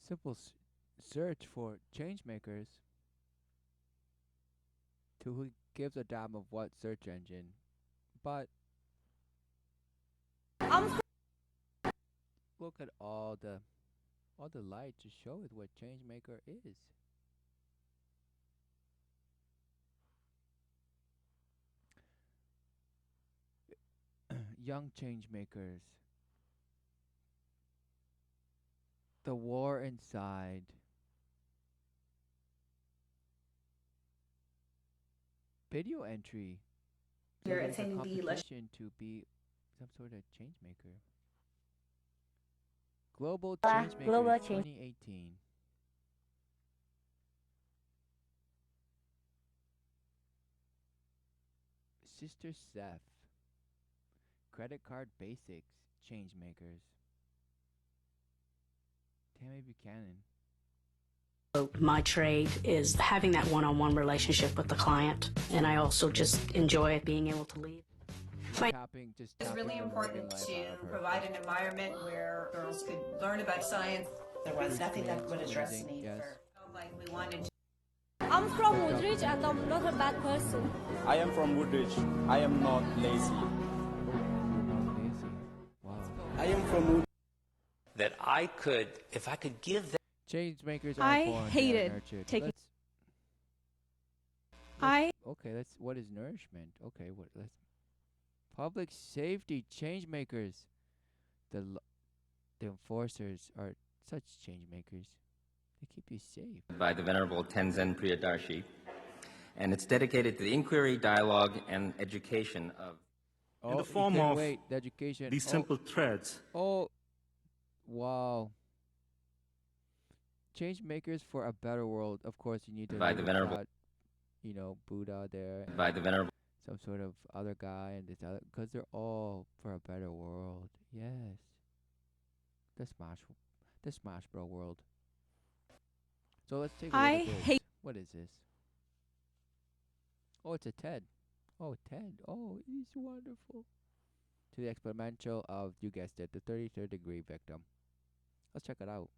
simple search for change makers to who gives a damn of what search engine. But I'm look at all the light to show it what change maker is. Young change makers, the war inside, video entry. So here there's a attending the competition to be some sort of change maker. Global Lashla Change Makers Global Change. 2018. Sister Seth. Credit Card Basics Change Makers. Tammy Buchanan. My trade is having that one-on-one relationship with the client, and I also just enjoy being able to lead. It's really important to provide an environment where girls could learn about science. There was nothing that would address the need for like we wanted to. I'm from Woodridge and I'm not a bad person. I am from Woodridge. I am not lazy. Wow. I am from Woodridge. That I could, if I could give that. Change makers are I born, they are hated nurtured. taking- What is nourishment? Okay, let's public safety change makers. The enforcers are such change makers. They keep you safe. By the Venerable Tenzin Priyadarshi, and it's dedicated to the inquiry, dialogue, and education of. Oh, In the you form can't of wait, the education. these simple threads. Oh, wow. Change makers for a better world. Of course, you need to. By the Venerable. Buddha there. By the Venerable. Some sort of other guy and this other, because they're all for a better world. Yes. The Smash Bro world. So let's take a look at this. What is this? Oh, it's a TED. Oh, TED. Oh, he's wonderful. To the exponential of, you guessed it, the 33rd degree victim. Let's check it out.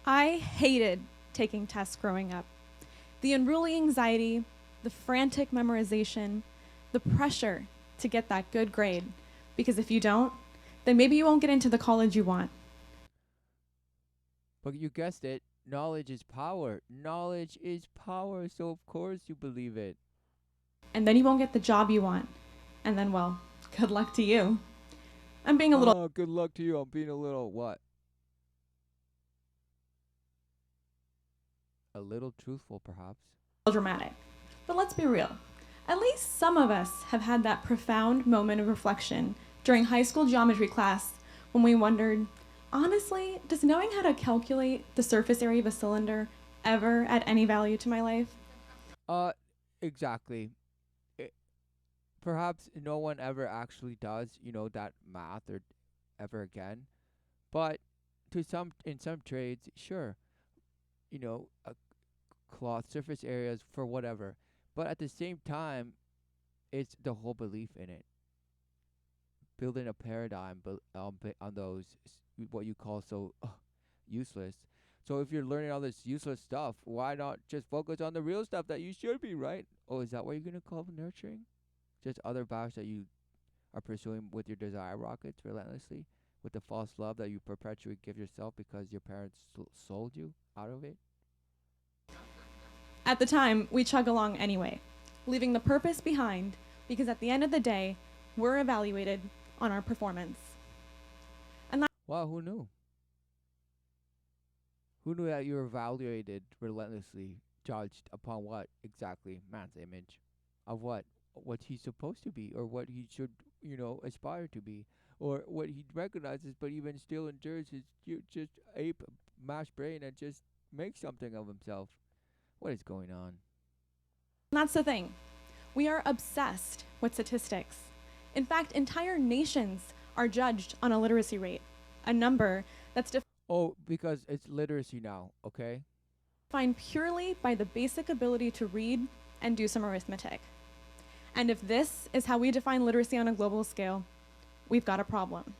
I hated taking tests growing up. The unruly anxiety, the frantic memorization, the pressure to get that good grade. Because if you don't, then maybe you won't get into the college you want. But you guessed it, knowledge is power. Knowledge is power, so of course you believe it. And then you won't get the job you want. And then, well, good luck to you. I'm being a little... Oh, good luck to you. I'm being a little what? A little truthful, perhaps. dramatic. But let's be real. At least some of us have had that profound moment of reflection during high school geometry class when we wondered, honestly, does knowing how to calculate the surface area of a cylinder ever add any value to my life? Exactly. Perhaps no one ever actually does, that math or ever again. But in some trades, sure, a cloth surface areas for whatever. But at the same time, it's the whole belief in it. Building a paradigm on those, what you call so useless. So if you're learning all this useless stuff, why not just focus on the real stuff that you should be, right? Oh, is that what you're going to call nurturing? Just other vows that you are pursuing with your desire rockets relentlessly? With the false love that you perpetually give yourself because your parents sold you out of it? At the time, we chug along anyway, leaving the purpose behind because at the end of the day, we're evaluated on our performance. Wow, who knew? Who knew that you were evaluated relentlessly, judged upon what exactly? Man's image. Of what? What he's supposed to be, or what he should, aspire to be, or what he recognizes but even still endures his just ape mash brain and just make something of himself. What is going on? That's the thing. We are obsessed with statistics. In fact, entire nations are judged on a literacy rate, a number that's Oh, because it's literacy now, okay? Defined purely by the basic ability to read and do some arithmetic. And if this is how we define literacy on a global scale, we've got a problem.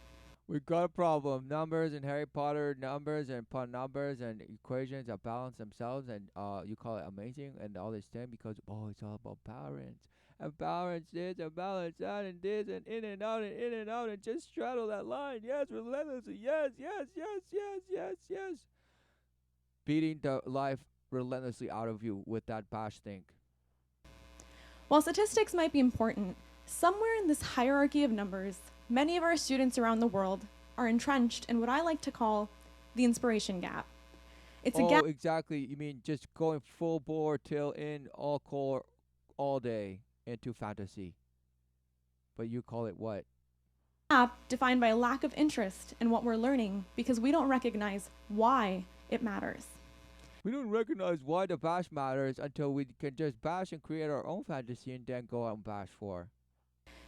We got a problem. Numbers and Harry Potter numbers and put numbers and equations that balance themselves, and you call it amazing and all this thing because it's all about balance. And balance this and balance that and this and in and out and just straddle that line. Yes, relentlessly. Yes, yes, yes, yes, yes, yes. Beating the life relentlessly out of you with that bash think. While statistics might be important, somewhere in this hierarchy of numbers, many of our students around the world are entrenched in what I like to call the inspiration gap. It's a gap. Exactly. You mean just going full bore till in all core all day into fantasy. But you call it what? Defined by a lack of interest in what we're learning because we don't recognize why it matters. We don't recognize why the bash matters until we can just bash and create our own fantasy and then go out and bash for.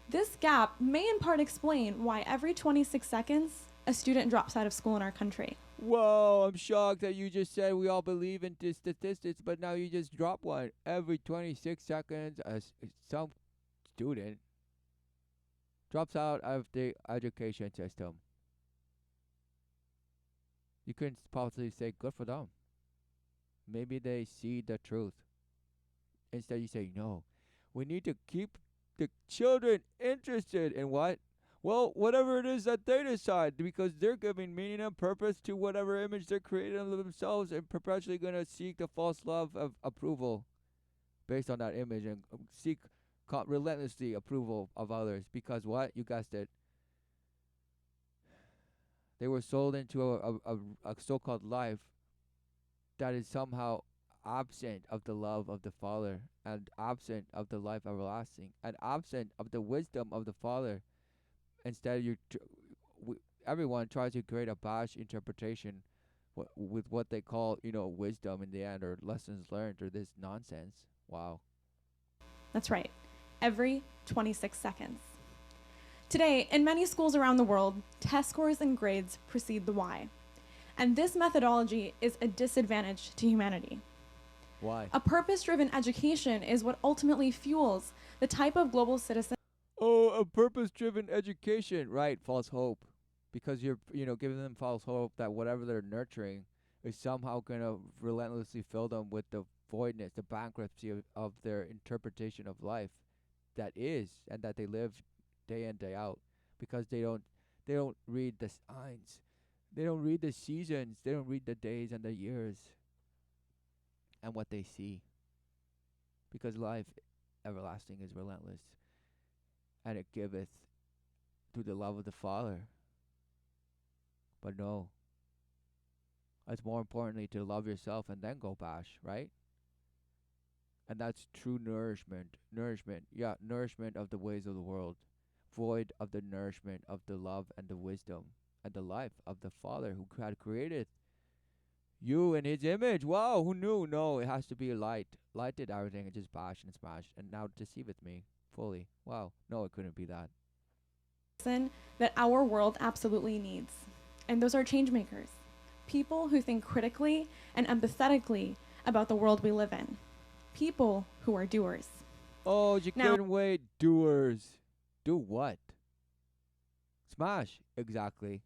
This gap may in part explain why every 26 seconds a student drops out of school in our country. Whoa, I'm shocked that you just said we all believe in the statistics, but now you just drop one. Every 26 seconds, some student drops out of the education system. You couldn't possibly say good for them. Maybe they see the truth. Instead, you say, no, we need to keep the children interested in what? Well, whatever it is that they decide, because they're giving meaning and purpose to whatever image they're creating of themselves and perpetually going to seek the false love of approval based on that image and seek relentlessly approval of others. Because what? You guessed it. They were sold into a so-called life that is somehow absent of the love of the Father and absent of the life everlasting and absent of the wisdom of the Father. Instead, everyone tries to create a bash interpretation with what they call, wisdom in the end or lessons learned or this nonsense. Wow. That's right, every 26 seconds. Today, in many schools around the world, test scores and grades precede the why. And this methodology is a disadvantage to humanity. Why? A purpose-driven education is what ultimately fuels the type of global citizen. Oh, a purpose-driven education. Right, false hope. Because you're, giving them false hope that whatever they're nurturing is somehow going to relentlessly fill them with the voidness, the bankruptcy of their interpretation of life that is and that they live day in, day out. Because they don't read the signs. They don't read the seasons. They don't read the days and the years and what they see. Because life everlasting is relentless. And it giveth through the love of the Father. But no. It's more importantly to love yourself and then go bash, right? And that's true nourishment. Nourishment. Yeah, nourishment of the ways of the world. Void of the nourishment of the love and the wisdom and the life of the Father who had created you in his image. Wow, who knew? No, it has to be light. Light did everything and just bash and smash and now deceiveth me fully. Wow, no, it couldn't be that. That our world absolutely needs. And those are change makers. People who think critically and empathetically about the world we live in. People who are doers. Oh, you couldn't wait. Doers. Do what? Smash. Exactly.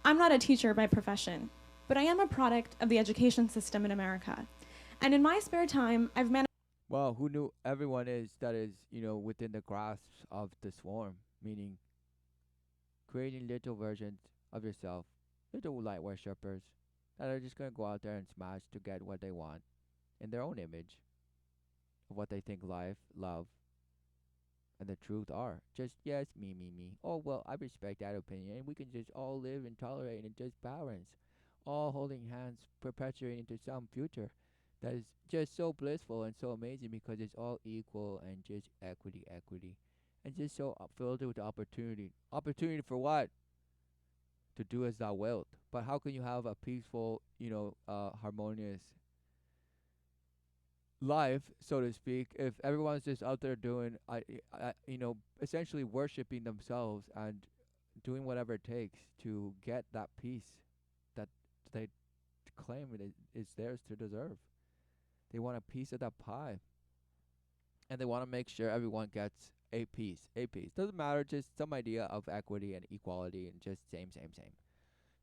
I'm not a teacher by profession, but I am a product of the education system in America. And in my spare time, I've managed. Well, who knew everyone is that is, within the grasp of the swarm, meaning creating little versions of yourself, little light worshippers that are just going to go out there and smash to get what they want in their own image of what they think life, love, and the truth are. Just, yes, me, me, me. Oh, well, I respect that opinion. And we can just all live and tolerate and just balance, all holding hands, perpetuating into some future that is just so blissful and so amazing because it's all equal and just equity, equity. And just so filled with opportunity. Opportunity for what? To do as thou wilt. But how can you have a peaceful, harmonious life, so to speak, if everyone's just out there doing, essentially worshiping themselves and doing whatever it takes to get that peace that they claim is theirs to deserve. They want a piece of that pie, and they want to make sure everyone gets a piece. A piece doesn't matter. Just some idea of equity and equality, and just same, same, same.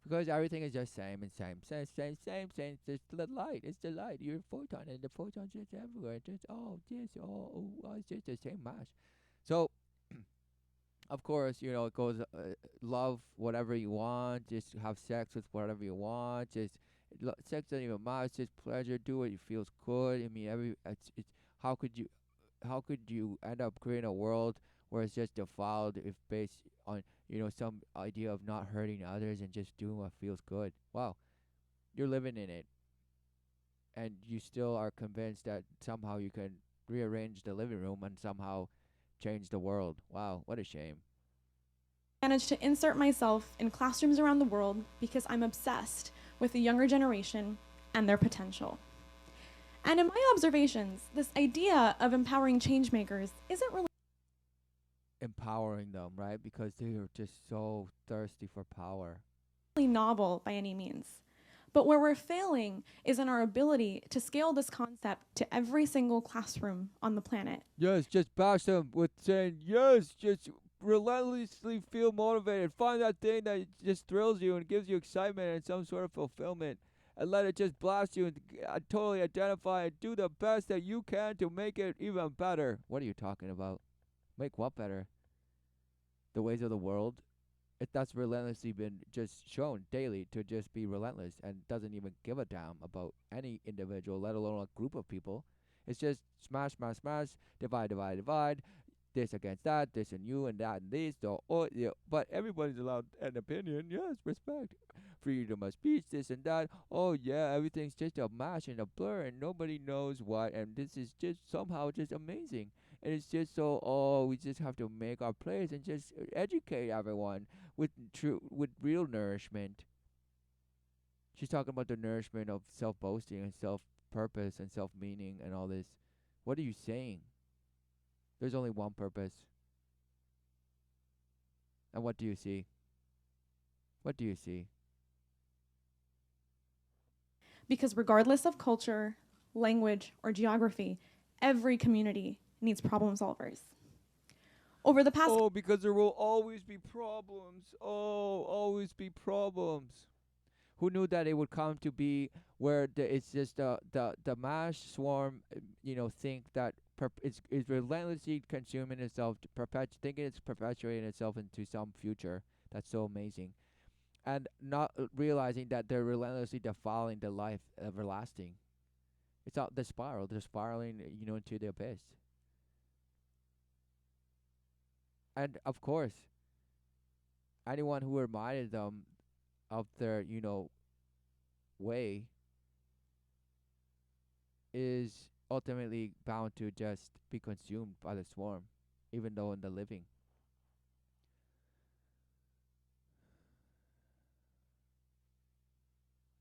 Because everything is just same and same, same, same, same, same. It's just the light. It's the light. You're a photon, and the photon's just everywhere. Just it's just the same mass. So of course, it goes love whatever you want, just have sex with whatever you want, just sex doesn't even matter, it's just pleasure, do it, it feels good. I mean, it's how could you end up creating a world where it's just defiled if based on, some idea of not hurting others and just doing what feels good? Wow, you're living in it, and you still are convinced that somehow you can rearrange the living room and somehow change the world. Wow, what a shame. Managed to insert myself in classrooms around the world because I'm obsessed with the younger generation and their potential. And in my observations, this idea of empowering changemakers isn't really empowering them, right? Because they are just so thirsty for power. Novel by any means. But where we're failing is in our ability to scale this concept to every single classroom on the planet. Yes, just bash them with saying, yes, just relentlessly feel motivated. Find that thing that just thrills you and gives you excitement and some sort of fulfillment. And let it just blast you and totally identify and do the best that you can to make it even better. What are you talking about? Make what better? The ways of the world? That's relentlessly been just shown daily to just be relentless and doesn't even give a damn about any individual, let alone a group of people. It's just smash, smash, smash, divide, divide, divide, this against that, this and you and that and this. But everybody's allowed an opinion. Yes, respect. Freedom of speech, this and that. Oh yeah, everything's just a mash and a blur and nobody knows what. And this is just somehow just amazing. And it's just so, we just have to make our place and just educate everyone with real nourishment. She's talking about the nourishment of self-boasting and self-purpose and self-meaning and all this. What are you saying? There's only one purpose. And what do you see? What do you see? Because regardless of culture, language, or geography, every community needs problem solvers. Over the past because there will always be problems. Always be problems. Who knew that it would come to be where it's just the mass swarm, think that it's relentlessly consuming itself, thinking it's perpetuating itself into some future that's so amazing, and not realizing that they're relentlessly defiling the life everlasting. It's out the spiral. They're spiraling, into the abyss. And of course, anyone who reminded them of their, way is ultimately bound to just be consumed by the swarm, even though in the living.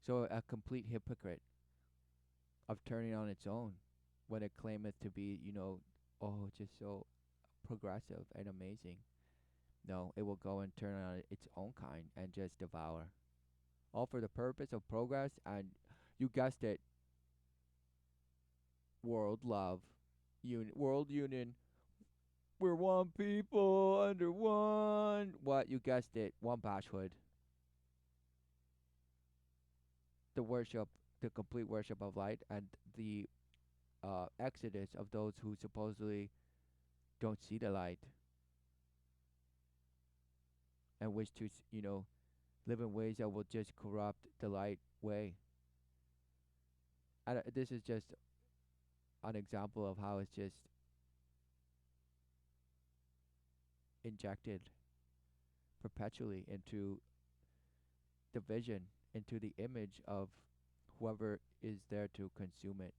So a complete hypocrite of turning on its own when it claimeth to be, just so progressive and amazing. No, it will go and turn on its own kind and just devour. All for the purpose of progress and, you guessed it, world love, world union. We're one people under one. What? You guessed it, one bashhood. The worship, the complete worship of light, and the exodus of those who supposedly don't see the light and wish to, live in ways that will just corrupt the light way. And this is just an example of how it's just injected perpetually into the vision, into the image of whoever is there to consume it.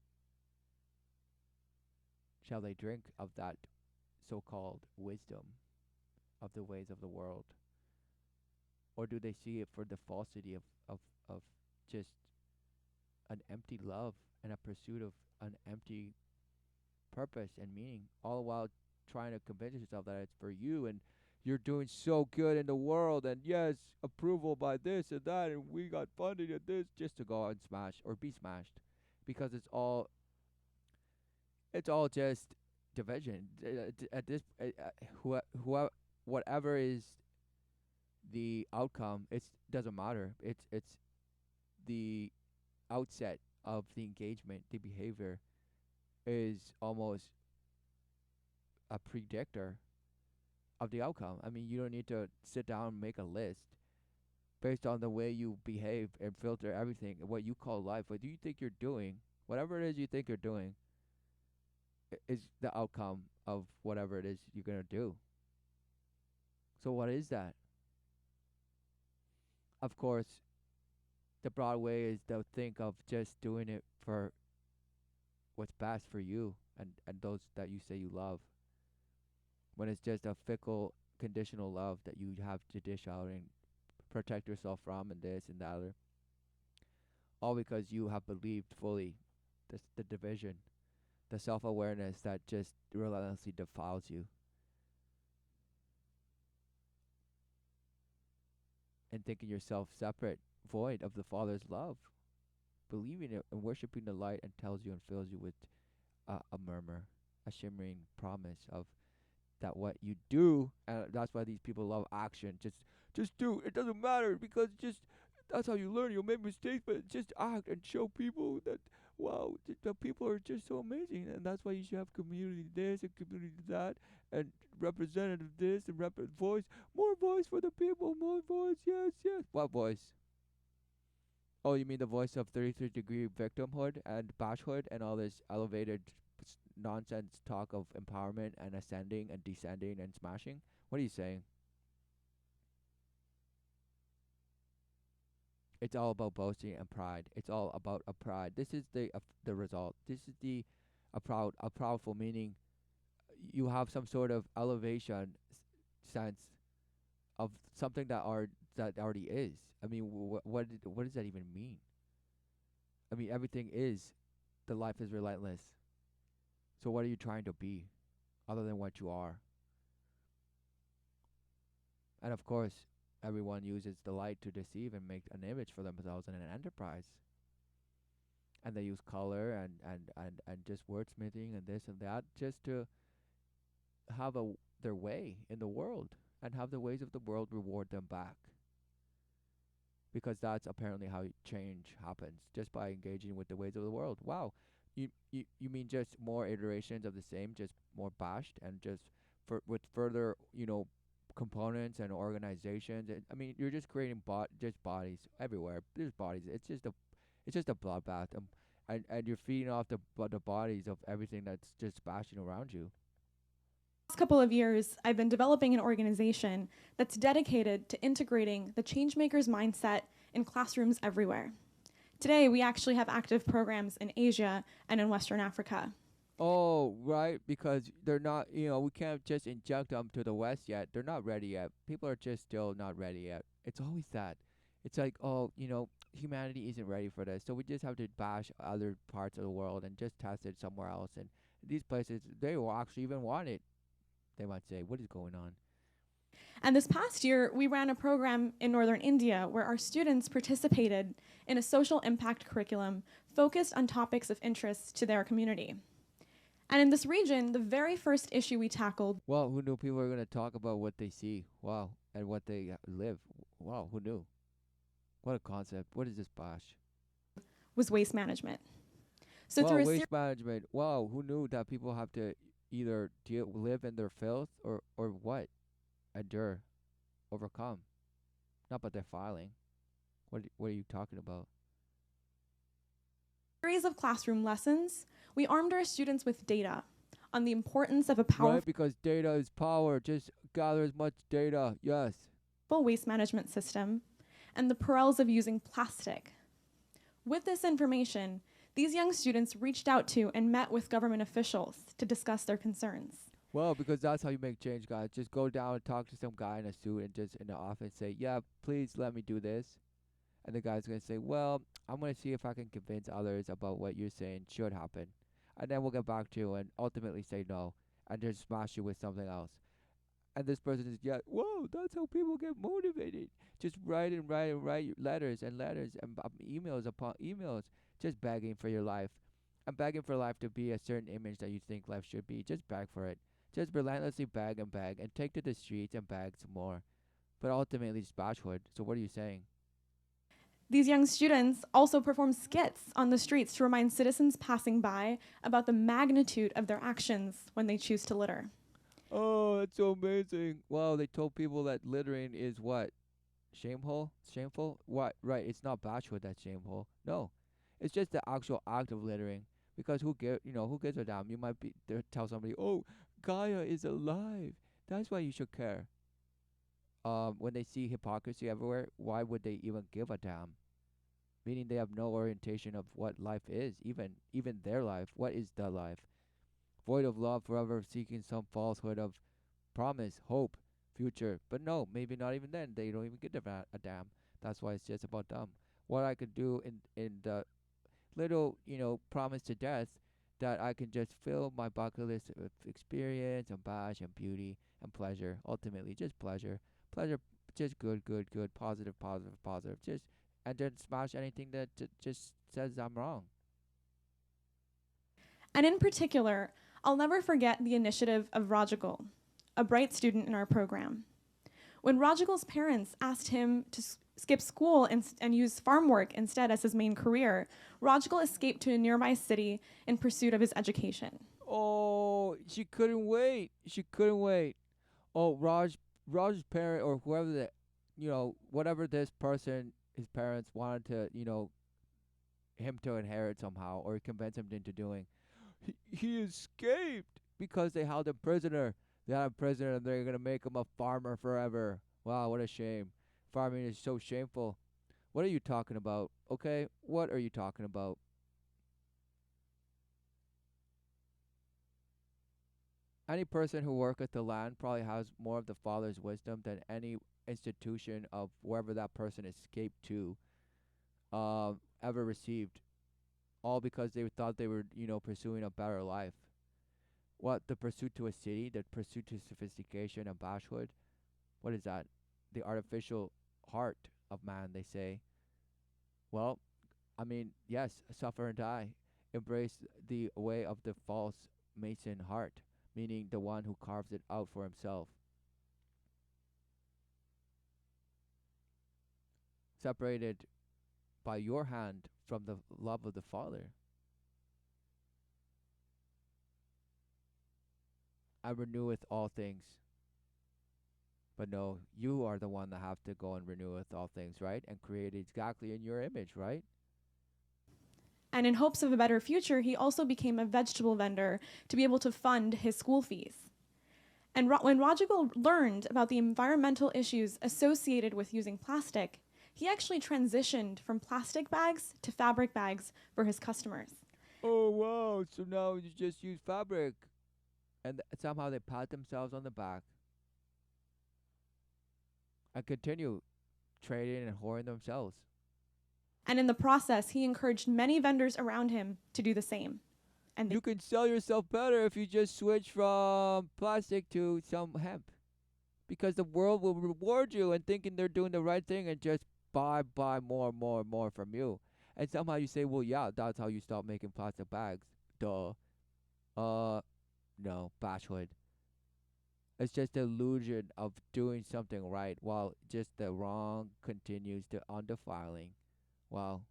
Shall they drink of that so-called wisdom of the ways of the world? Or do they see it for the falsity of just an empty love and a pursuit of an empty purpose and meaning, all while trying to convince yourself that it's for you and you're doing so good in the world, and yes, approval by this and that, and we got funding and this, just to go out and smash or be smashed, because it's all just division. At this, whatever is the outcome, it doesn't matter. It's the outset of the engagement, the behavior is almost a predictor of the outcome. I mean, you don't need to sit down and make a list based on the way you behave and filter everything, what you call life, what do you think you're doing, whatever it is you think you're doing, is the outcome of whatever it is you're going to do. So, what is that? Of course, the broad way is to think of just doing it for what's best for you and those that you say you love. When it's just a fickle, conditional love that you have to dish out and protect yourself from, and this and the other, all because you have believed fully the division, the self awareness that just relentlessly defiles you. And thinking yourself separate, void of the Father's love, believing it and worshiping the light, and tells you and fills you with a murmur, a shimmering promise of that what you do, and that's why these people love action. Just do. It doesn't matter, because just that's how you learn. You'll make mistakes, but just act and show people that wow, the people are just so amazing, and that's why you should have community this and community that, and representative this and voice, more voice for the people, more voice. Yes, yes. What voice? Oh, you mean the voice of 33-degree victimhood and bashhood and all this elevated nonsense talk of empowerment and ascending and descending and smashing? What are you saying? It's all about boasting and pride. It's all about a pride. This is the result. This is a proudful meaning. You have some sort of elevation sense of something that already is. I mean, what does that even mean? I mean, everything is. The life is relentless. So what are you trying to be, other than what you are? And of course, everyone uses the light to deceive and make an image for themselves in an enterprise. And they use color and just wordsmithing and this and that just to have their way in the world and have the ways of the world reward them back. Because that's apparently how change happens, just by engaging with the ways of the world. Wow. You mean just more iterations of the same, just more bashed and just with further, components and organizations. I mean, you're just creating just bodies everywhere. There's bodies. It's just a bloodbath. And you're feeding off the bodies of everything that's just bashing around you. Last couple of years, I've been developing an organization that's dedicated to integrating the changemakers mindset in classrooms everywhere. Today, we actually have active programs in Asia and in Western Africa. Oh, right, because they're not, we can't just inject them to the West yet. They're not ready yet. People are just still not ready yet. It's always that. It's like, oh, humanity isn't ready for this. So we just have to bash other parts of the world and just test it somewhere else. And these places, they will actually even want it. They might say, what is going on? And this past year, we ran a program in northern India where our students participated in a social impact curriculum focused on topics of interest to their community. And in this region, the very first issue we tackled, well, who knew people were going to talk about what they see? Wow. And what they live. Wow, who knew? What a concept. What is this bosh? Was waste management. So wow, through waste management. Wow, who knew that people have to either live in their filth or what? Endure, overcome. Not but they're filing. What are you talking about? series of classroom lessons, we armed our students with data on the importance of a powerful right, because data is power. Just gather as much data. Yes. Waste management system and the perils of using plastic. With this information, these young students reached out to and met with government officials to discuss their concerns. Well, because that's how you make change, guys. Just go down and talk to some guy in a suit and just in the office say, yeah, please let me do this. And the guy's going to say, well, I'm going to see if I can convince others about what you're saying should happen. And then we'll get back to you and ultimately say no and just smash you with something else. And this person is, yeah, whoa, that's how people get motivated. Just write and write and write letters and letters and emails upon emails, just begging for your life. And begging for life to be a certain image that you think life should be. Just beg for it. Just relentlessly beg and take to the streets and beg some more. But ultimately, it's bashwood. So what are you saying? These young students also perform skits on the streets to remind citizens passing by about the magnitude of their actions when they choose to litter. Oh, that's so amazing. Wow, they told people that littering is what? Shameful? Shameful? What? Right, it's not bashwood that's shameful. No. It's just the actual act of littering. Because who gives a damn? You might be there tell somebody, "Oh, Gaia is alive." That's why you should care. When they see hypocrisy everywhere, why would they even give a damn? Meaning they have no orientation of what life is, even their life. What is the life? Void of love, forever seeking some falsehood of promise, hope, future. But no, maybe not even then. They don't even give a damn. That's why it's just about them. What I could do in the little, promise to death, that I can just fill my bucket list with experience and bash and beauty and pleasure. Ultimately, just pleasure. Pleasure, just good, good, good, positive, positive, positive. Just, and then smash anything that just says I'm wrong. And in particular, I'll never forget the initiative of Rajagul, a bright student in our program. When Rajagul's parents asked him to skip school and use farm work instead as his main career, Rajagul escaped to a nearby city in pursuit of his education. Oh, she couldn't wait. She couldn't wait. Oh, Raj's parent or whoever whatever this person, his parents wanted to, him to inherit somehow or convince him into doing. He escaped because they held him prisoner. They had him prisoner and they're gonna make him a farmer forever. Wow, what a shame. Farming is so shameful. What are you talking about? Okay, what are you talking about? Any person who worketh the land probably has more of the Father's wisdom than any institution of wherever that person escaped to ever received. All because they thought they were, pursuing a better life. What, the pursuit to a city, the pursuit to sophistication and bashwood? What is that? The artificial heart of man, they say. Well, I mean, yes, suffer and die. Embrace the way of the false mason heart, meaning the one who carves it out for himself. Separated by your hand from the love of the Father. I reneweth all things. But no, you are the one that have to go and reneweth all things, right? And create exactly in your image, right? And in hopes of a better future, he also became a vegetable vendor to be able to fund his school fees. And when Rajagul learned about the environmental issues associated with using plastic, he actually transitioned from plastic bags to fabric bags for his customers. Oh, wow. So now you just use fabric. And somehow they pat themselves on the back and continue trading and whoring themselves. And in the process, he encouraged many vendors around him to do the same. And you can sell yourself better if you just switch from plastic to some hemp. Because the world will reward you and thinking they're doing the right thing and just buy more from you. And somehow you say, well, yeah, that's how you stop making plastic bags. Duh. No, bashwood. It's just the illusion of doing something right while just the wrong continues to on defiling. Wow.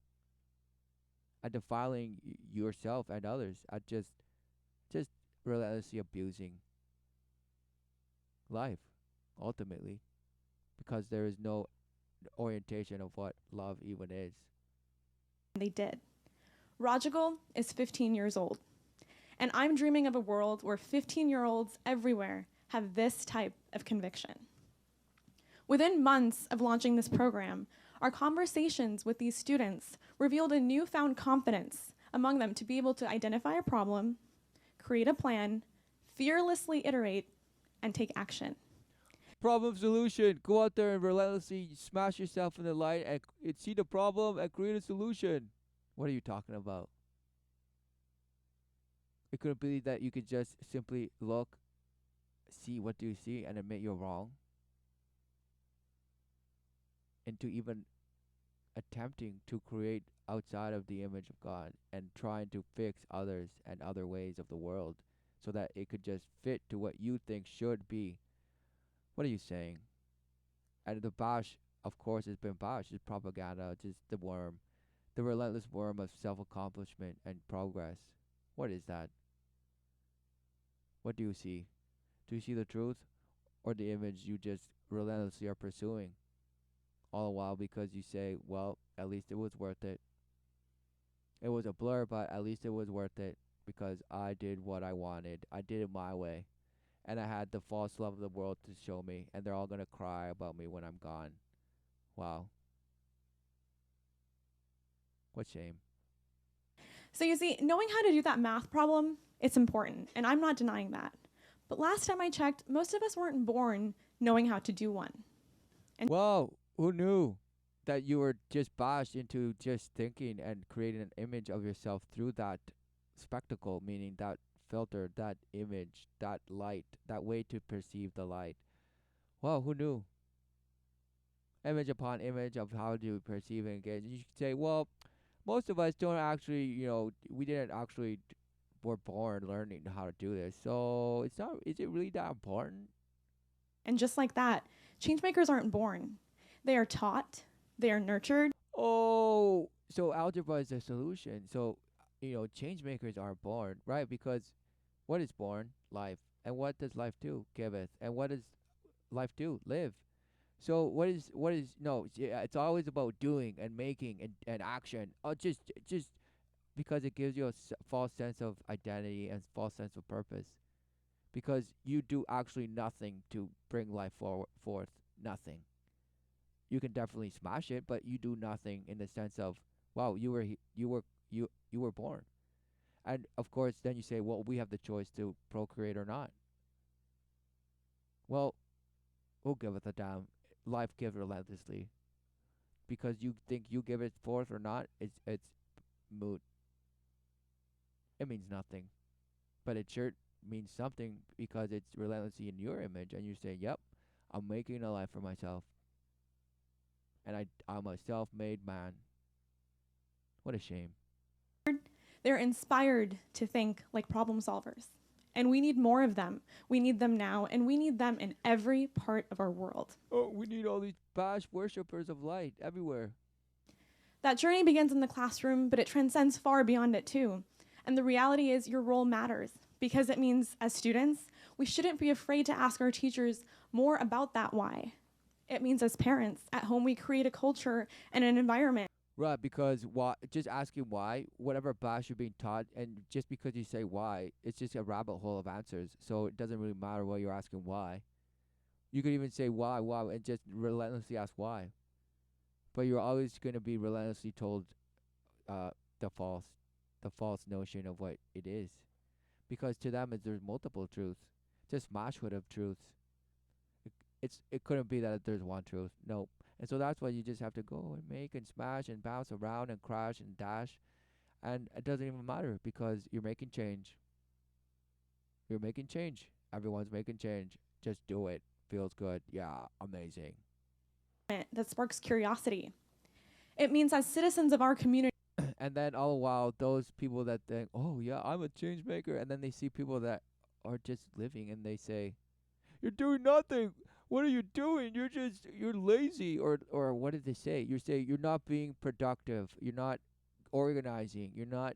And defiling yourself and others at just relentlessly abusing life, ultimately. Because there is no orientation of what love even is. They did. Rajagul is 15 years old. And I'm dreaming of a world where 15-year-olds everywhere have this type of conviction. Within months of launching this program, our conversations with these students revealed a newfound confidence among them to be able to identify a problem, create a plan, fearlessly iterate, and take action. Problem solution. Go out there and relentlessly smash yourself in the light and see the problem and create a solution. What are you talking about? It could be that you could just simply look, see what do you see and admit you're wrong, into even attempting to create outside of the image of God and trying to fix others and other ways of the world so that it could just fit to what you think should be. What are you saying? And the bash, of course, has been bash. It's propaganda, just the worm, the relentless worm of self accomplishment and progress. What is that? What do you see? Do you see the truth or the image you just relentlessly are pursuing? All the while because you say, well, at least it was worth it. It was a blur, but at least it was worth it because I did what I wanted. I did it my way. And I had the false love of the world to show me, and they're all going to cry about me when I'm gone. Wow. What shame. So you see, knowing how to do that math problem, it's important, and I'm not denying that. But last time I checked, most of us weren't born knowing how to do one. And Whoa, who knew that you were just bashed into just thinking and creating an image of yourself through that spectacle, meaning that filter, that image, that light, that way to perceive the light. Whoa, who knew? Image upon image of how to perceive and engage. You could say, well, most of us don't actually, we didn't actually were born learning how to do this. So it's not, is it really that important? And just like that, changemakers aren't born. They are taught, they are nurtured. Oh, so algebra is the solution. So, change makers are born, right? Because what is born? Life. And what does life do? Giveth. And what does life do? Live. So no, yeah, it's always about doing and making and action. Just because it gives you a false sense of identity and false sense of purpose. Because you do actually nothing to bring life forth. Nothing. You can definitely smash it, but you do nothing in the sense of, wow, you were born. And of course, then you say, well, we have the choice to procreate or not. Well, who giveth a damn? Life gives relentlessly. Because you think you give it forth or not, it's moot. It means nothing. But it sure means something because it's relentlessly in your image, and you say, yep, I'm making a life for myself. And I'm a self-made man. What a shame. They're inspired to think like problem solvers. And we need more of them. We need them now, and we need them in every part of our world. Oh, we need all these bash worshippers of light everywhere. That journey begins in the classroom, but it transcends far beyond it too. And the reality is your role matters because it means as students, we shouldn't be afraid to ask our teachers more about that why. It means as parents, at home we create a culture and an environment. Right, because why? Just asking why, whatever bash you're being taught, and just because you say why, it's just a rabbit hole of answers. So it doesn't really matter what you're asking why. You could even say why, and just relentlessly ask why. But you're always going to be relentlessly told uh, the false, the false notion of what it is, because to them there's multiple truths, just mashhood of truths. It couldn't be that there's one truth. Nope. And so that's why you just have to go and make and smash and bounce around and crash and dash. And it doesn't even matter because you're making change. You're making change. Everyone's making change. Just do it. Feels good. Yeah, amazing. That sparks curiosity. It means as citizens of our community. And then all the while, those people that think, oh, yeah, I'm a change maker. And then they see people that are just living and they say, you're doing nothing. What are you doing? You're lazy. Or what did they say? You say you're not being productive. You're not organizing. You're not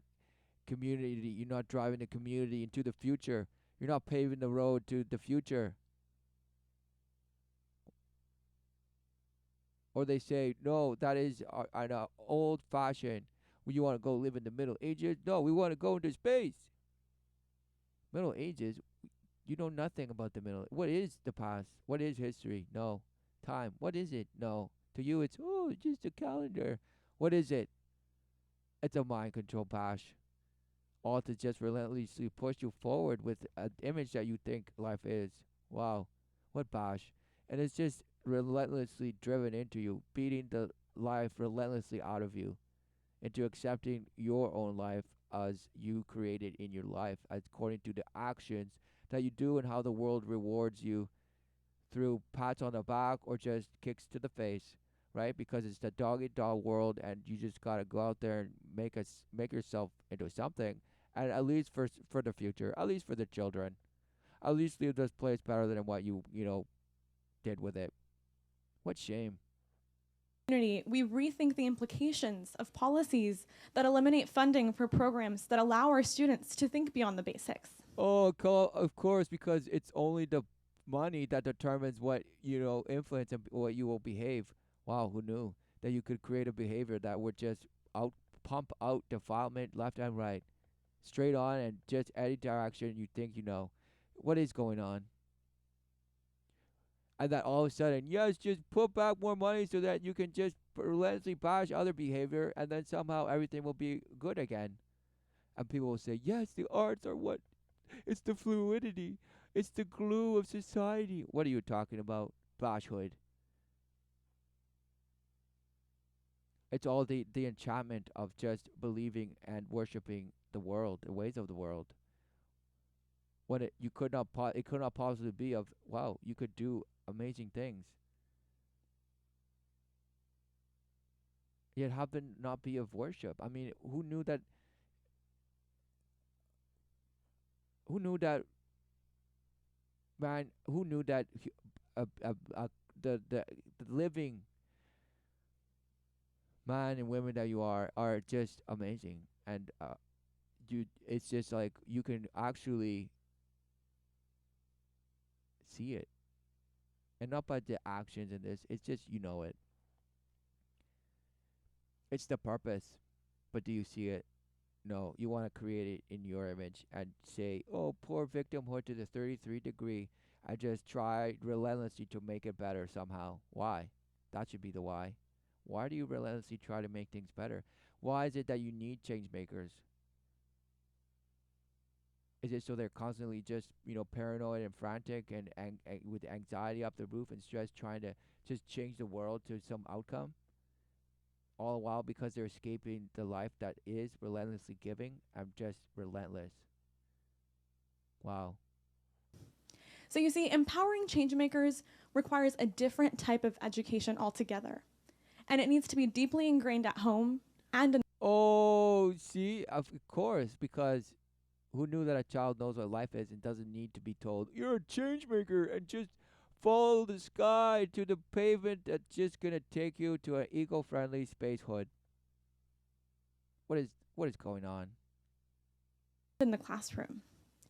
community. You're not driving the community into the future. You're not paving the road to the future. Or they say, no, that is an old fashioned. You want to go live in the Middle Ages? No, we want to go into space. Middle Ages, you know nothing about the Middle. What is the past? What is history? No. Time. What is it? No. To you, it's just a calendar. What is it? It's a mind control bash. All to just relentlessly push you forward with an image that you think life is. Wow, what bash! And it's just relentlessly driven into you, beating the life relentlessly out of you, into accepting your own life as you created in your life, according to the actions that you do and how the world rewards you through pats on the back or just kicks to the face, right? Because it's the dog eat dog world, and you just gotta go out there and make yourself into something, and at least for the future, at least for the children, at least leave this place better than what you did with it. What shame. We rethink the implications of policies that eliminate funding for programs that allow our students to think beyond the basics. Oh, of course, because it's only the money that determines what influence and what you will behave. Wow, who knew that you could create a behavior that would just out pump out defilement left and right, straight on, and just any direction you think you know. What is going on? And that all of a sudden, yes, just put back more money so that you can just relentlessly bash other behavior, and then somehow everything will be good again. And people will say, yes, the arts are what? It's the fluidity. It's the glue of society. What are you talking about, Bashhood? It's all the enchantment of just believing and worshiping the world, the ways of the world. When it could not possibly be of, wow, you could do amazing things. Yet have them not be of worship. I mean, who knew that man, who knew that the living man and women that you are just amazing, and it's just like you can actually see it, and not by the actions in this. It's just it. It's the purpose, but do you see it? No, you want to create it in your image and say, "Oh, poor victimhood to the 33 degree." I just try relentlessly to make it better somehow. Why? That should be the why. Why do you relentlessly try to make things better? Why is it that you need change makers? Is it so they're constantly just paranoid and frantic and with anxiety up the roof and stress, trying to just change the world to some outcome? All the while because they're escaping the life that is relentlessly giving. I'm just relentless. Wow. So you see, empowering changemakers requires a different type of education altogether. And it needs to be deeply ingrained at home and in. Oh, see, of course, because who knew that a child knows what life is and doesn't need to be told, you're a change maker, and just follow the sky to the pavement that's just gonna take you to an eco-friendly space hood. What is going on? In the classroom.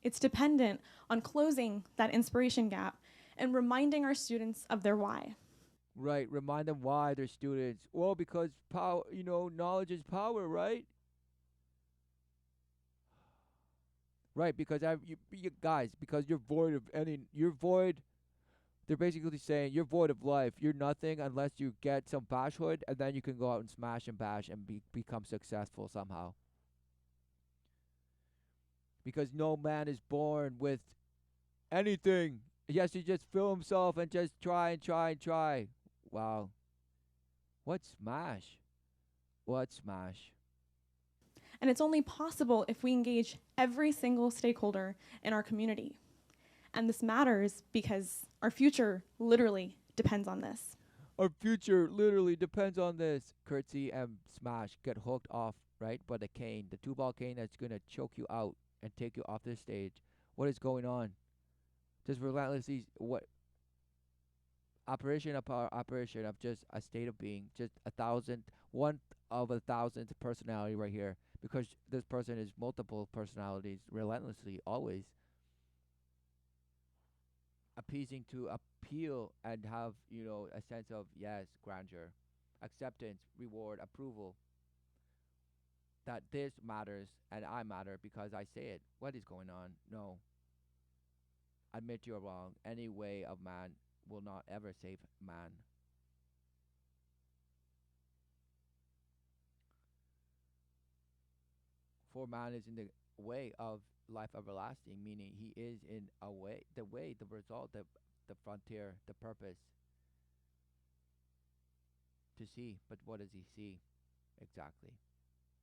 It's dependent on closing that inspiration gap and reminding our students of their why. Right, remind them why they're students. Well, because power, knowledge is power, right? Right, because you guys, because you're void of you're void. They're basically saying you're void of life. You're nothing unless you get some bashhood, and then you can go out and smash and bash and become successful somehow. Because no man is born with anything. He has to just fill himself and just try and try and try. Wow. What smash? What smash? And it's only possible if we engage every single stakeholder in our community. And this matters because our future literally depends on this. Our future literally depends on this. Curtsy and smash get hooked off, right, by the cane, the 2-ball cane that's going to choke you out and take you off this stage. What is going on? Just relentlessly, what? Operation of just a state of being, just one of a thousandth personality right here. Because this person is multiple personalities relentlessly, always. Appeasing to appeal and have, a sense of, yes, grandeur, acceptance, reward, approval. That this matters and I matter because I say it. What is going on? No. Admit you're wrong. Any way of man will not ever save man. For man is in the way of life everlasting, meaning he is in a way, the result, the frontier, the purpose to see. But what does he see exactly?